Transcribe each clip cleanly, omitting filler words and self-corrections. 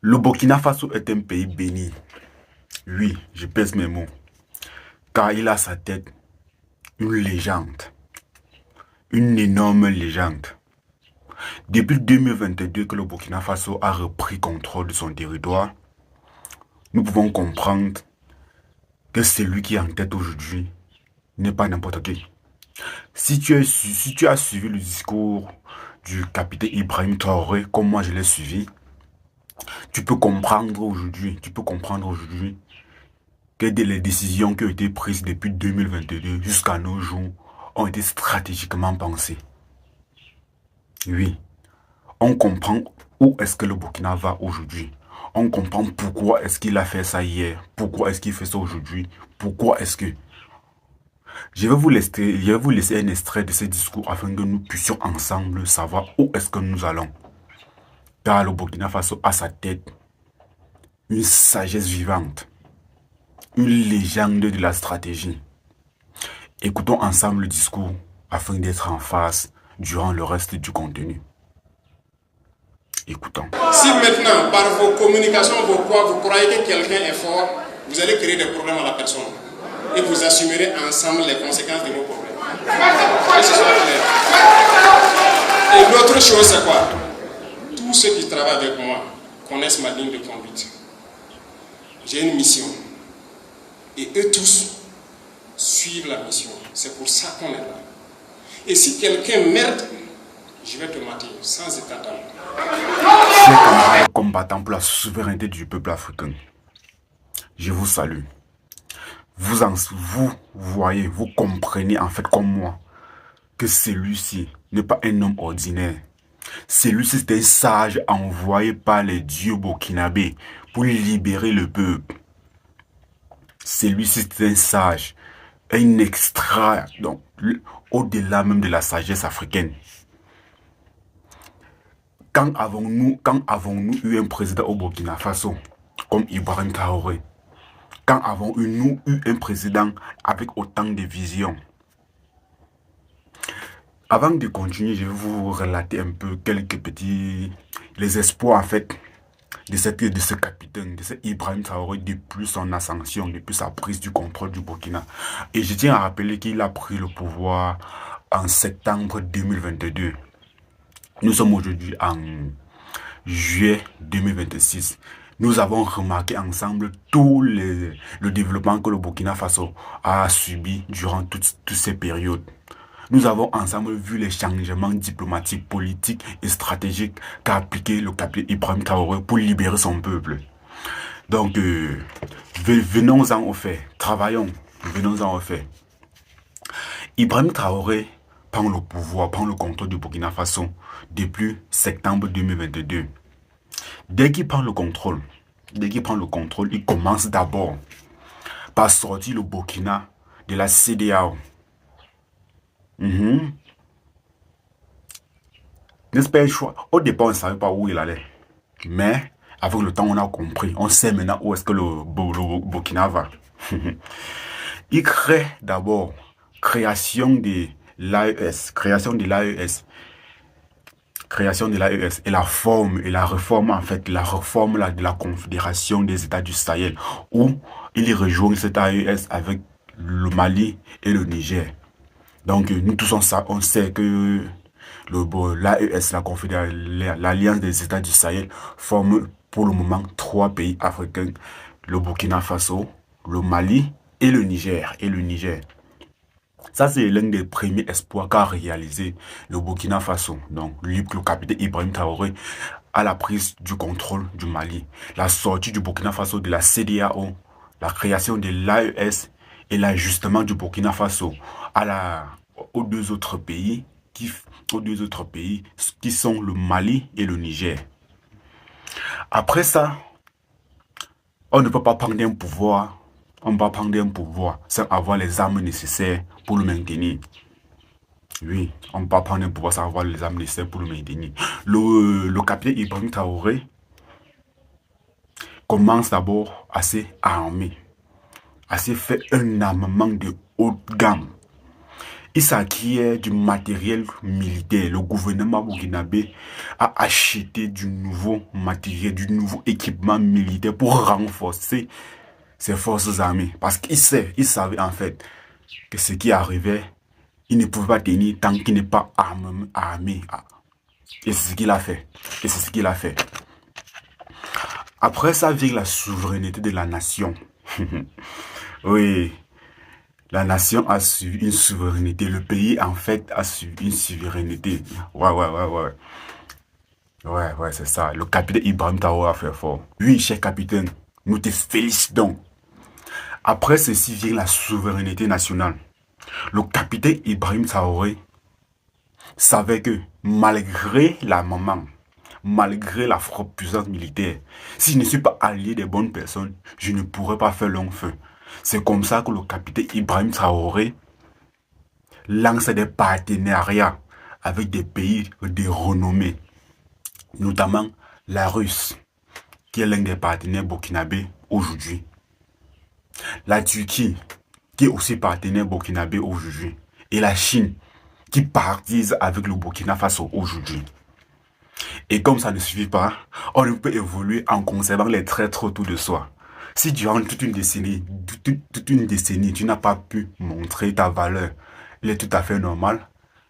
Le Burkina Faso est un pays béni. Oui, je pèse mes mots. Car il a à sa tête une légende. Une énorme légende. Depuis 2022 que le Burkina Faso a repris contrôle de son territoire, nous pouvons comprendre que celui qui est en tête aujourd'hui n'est pas n'importe qui. Si tu as suivi le discours du capitaine Ibrahim Traoré, comme moi je l'ai suivi, tu peux comprendre aujourd'hui que les décisions qui ont été prises depuis 2022 jusqu'à nos jours ont été stratégiquement pensées. Oui, on comprend où est-ce que le Burkina va aujourd'hui. On comprend pourquoi est-ce qu'il a fait ça hier, pourquoi est-ce qu'il fait ça aujourd'hui, pourquoi est-ce que... Je vais vous laisser un extrait de ce discours afin que nous puissions ensemble savoir où est-ce que nous allons. Car le Burkina Faso a à sa tête une sagesse vivante, une légende de la stratégie. Écoutons ensemble le discours afin d'être en phase durant le reste du contenu. Écoutons. Si maintenant, par vos communications, vos poids, vous croyez que quelqu'un est fort, vous allez créer des problèmes à la personne. Et vous assumerez ensemble les conséquences de vos problèmes. Que ce soit clair. Et l'autre chose, c'est quoi? Tous ceux qui travaillent avec moi connaissent ma ligne de conduite. J'ai une mission. Et eux tous suivent la mission. C'est pour ça qu'on est là. Et si quelqu'un merde, je vais te mater sans état d'âme. Chers camarades combattants pour la souveraineté du peuple africain, je vous salue. Vous voyez, vous comprenez en fait comme moi que celui-ci n'est pas un homme ordinaire. Celui-ci c'est un sage envoyé par les dieux burkinabés pour libérer le peuple. Celui-ci c'est un sage, un extra, donc au-delà même de la sagesse africaine. Quand avons-nous eu un président au Burkina Faso comme Ibrahim Traoré? Quand avons-nous eu un président avec autant de vision? Avant de continuer, je vais vous relater un peu quelques petits les espoirs en fait de ce capitaine, de ce Ibrahim Traoré depuis son ascension, depuis sa prise du contrôle du Burkina. Et je tiens à rappeler qu'il a pris le pouvoir en septembre 2022. Nous sommes aujourd'hui en juillet 2026. Nous avons remarqué ensemble le développement que le Burkina Faso a subi durant toutes ces périodes. Nous avons ensemble vu les changements diplomatiques, politiques et stratégiques qu'a appliqué le capitaine Ibrahim Traoré pour libérer son peuple. Donc, venons-en au fait. Travaillons. Venons-en au fait. Ibrahim Traoré prend le pouvoir, prend le contrôle du Burkina Faso depuis septembre 2022. Dès qu'il prend le contrôle, il commence d'abord par sortir le Burkina de la CEDEAO. N'est-ce pas, au départ, on ne savait pas où il allait. Mais avec le temps, on a compris. On sait maintenant où est-ce que le Burkina va. Il crée d'abord création de l'AES, et la forme et la réforme en fait, la réforme de la Confédération des États du Sahel, où il rejoint cette AES avec le Mali et le Niger. Donc nous tous on sait que l'AES, l'Alliance des États du Sahel, forme pour le moment 3 pays africains, le Burkina Faso, le Mali et le Niger. Ça, c'est l'un des premiers espoirs qu'a réalisé le Burkina Faso. Donc, le capitaine Ibrahim Traoré à la prise du contrôle du Mali. La sortie du Burkina Faso de la CEDEAO, la création de l'AES et l'ajustement du Burkina Faso aux deux autres pays qui sont le Mali et le Niger. Après ça, on ne peut pas prendre un pouvoir. On va prendre un pouvoir sans avoir les armes nécessaires pour le maintenir. Oui, on ne peut pas prendre un pouvoir sans avoir les armes nécessaires pour le maintenir. Le capitaine Ibrahim Traoré commence d'abord à se faire un armement de haute gamme. Il s'acquiert du matériel militaire. Le gouvernement burkinabé a acheté du nouveau matériel, du nouveau équipement militaire pour renforcer ses forces armées. Parce qu'il savait en fait que ce qui arrivait, il ne pouvait pas tenir tant qu'il n'est pas armé. Et c'est ce qu'il a fait. Et c'est ce qu'il a fait. Après ça vient la souveraineté de la nation. Oui, la nation a suivi une souveraineté. Le pays, en fait, a suivi une souveraineté. Ouais. Ouais, c'est ça. Le capitaine Ibrahim Traoré a fait fort. Oui, cher capitaine, nous te félicitons. Après ceci vient la souveraineté nationale. Le capitaine Ibrahim Traoré savait que malgré la maman, malgré la forte puissance militaire, si je ne suis pas allié des bonnes personnes, je ne pourrais pas faire long feu. C'est comme ça que le capitaine Ibrahim Traoré lance des partenariats avec des pays de renommée, notamment la Russie, qui est l'un des partenaires burkinabés aujourd'hui. La Turquie, qui est aussi partenaire burkinabé aujourd'hui. Et la Chine, qui partise avec le Burkina Faso aujourd'hui. Et comme ça ne suffit pas, on ne peut évoluer en conservant les traîtres autour de soi. Si durant toute une décennie, tu n'as pas pu montrer ta valeur, il est tout à fait normal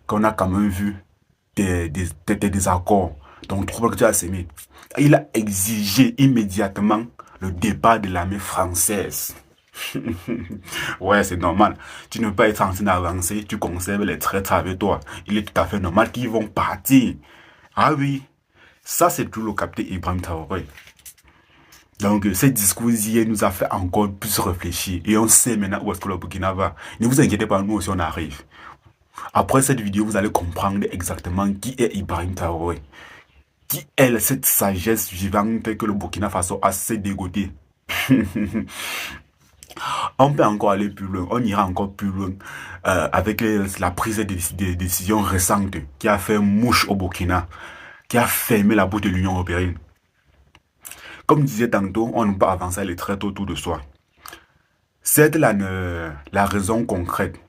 qu'on a quand même vu tes désaccords, donc trouble que tu as sémé. Il a exigé immédiatement le départ de l'armée française. Ouais, c'est normal. Tu ne peux pas être en train d'avancer, tu conserves les traîtres avec toi. Il est tout à fait normal qu'ils vont partir. Ah oui, ça c'est tout le capitaine Ibrahim Traoré. Donc, ce discours hier nous a fait encore plus réfléchir. Et on sait maintenant où est-ce que le Burkina va. Ne vous inquiétez pas, nous aussi on arrive. Après cette vidéo, vous allez comprendre exactement qui est Ibrahim Traoré. Qui est cette sagesse vivante que le Burkina Faso a se dégoté. On peut encore aller plus loin, on ira encore plus loin avec la prise de décision récente qui a fait mouche au Burkina, qui a fermé la bouche de l'Union européenne. Comme disait tantôt, on ne peut pas avancer les traits autour de soi. C'est la raison concrète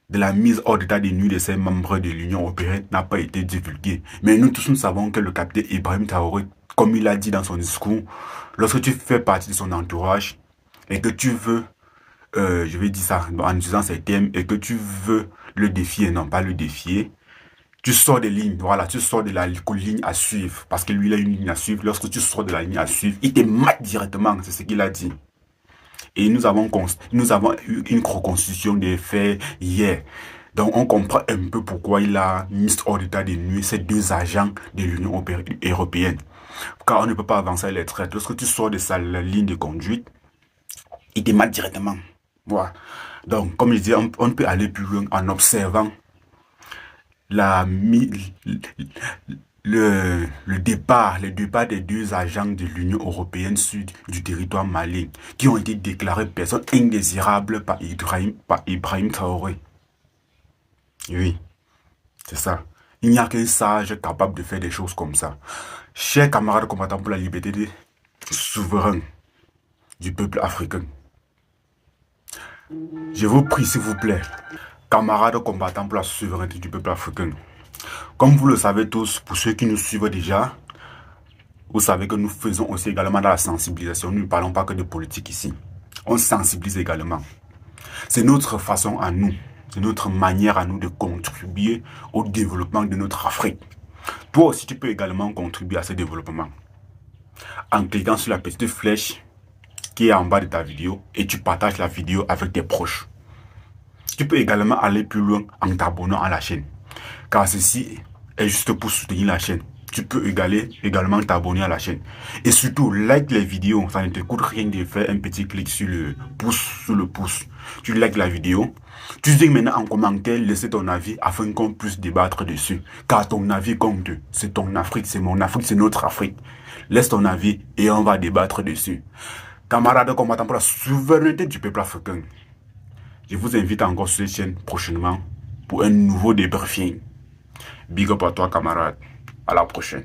de la mise hors d'état de nuire de ces membres de l'Union européenne n'a pas été divulguée. Mais nous tous nous savons que le capitaine Ibrahim Traoré, comme il a dit dans son discours, lorsque tu fais partie de son entourage, et que tu veux, je vais dire ça en utilisant ces termes, et que tu veux le défier, non pas le défier, tu sors des lignes, voilà, tu sors de la ligne à suivre, parce que lui, il a une ligne à suivre. Lorsque tu sors de la ligne à suivre, il te mate directement, c'est ce qu'il a dit. Et nous avons eu une reconstitution des faits hier. Donc, on comprend un peu pourquoi il a mis hors d'état de nuire ces deux agents de l'Union européenne. Car on ne peut pas avancer les traites. Lorsque tu sors de sa ligne de conduite, il te mate directement. Voilà. Donc, comme je disais, on peut aller plus loin en observant le départ des deux agents de l'Union européenne sud du territoire malien qui ont été déclarés personnes indésirables par Ibrahim Traoré. Oui, c'est ça. Il n'y a qu'un sage capable de faire des choses comme ça. Chers camarades combattants pour la liberté souveraine du peuple africain, je vous prie s'il vous plaît, camarades combattants pour la souveraineté du peuple africain, comme vous le savez tous, pour ceux qui nous suivent déjà, vous savez que nous faisons aussi également de la sensibilisation. Nous ne parlons pas que de politique ici. On sensibilise également. C'est notre façon à nous, c'est notre manière à nous de contribuer au développement de notre Afrique. Toi aussi, tu peux également contribuer à ce développement en cliquant sur la petite flèche qui est en bas de ta vidéo et tu partages la vidéo avec tes proches. Tu peux également aller plus loin en t'abonnant à la chaîne, car ceci est juste pour soutenir la chaîne. Tu peux également t'abonner à la chaîne. Et surtout, like les vidéos. Ça ne te coûte rien de faire un petit clic sur le pouce. Tu likes la vidéo. Tu dis maintenant en commentaire, laissez ton avis afin qu'on puisse débattre dessus. Car ton avis compte. C'est ton Afrique, c'est mon Afrique, c'est notre Afrique. Laisse ton avis et on va débattre dessus. Camarades combattants pour la souveraineté du peuple africain, je vous invite encore sur cette chaîne prochainement pour un nouveau débriefing. Big up à toi, camarade. À la prochaine.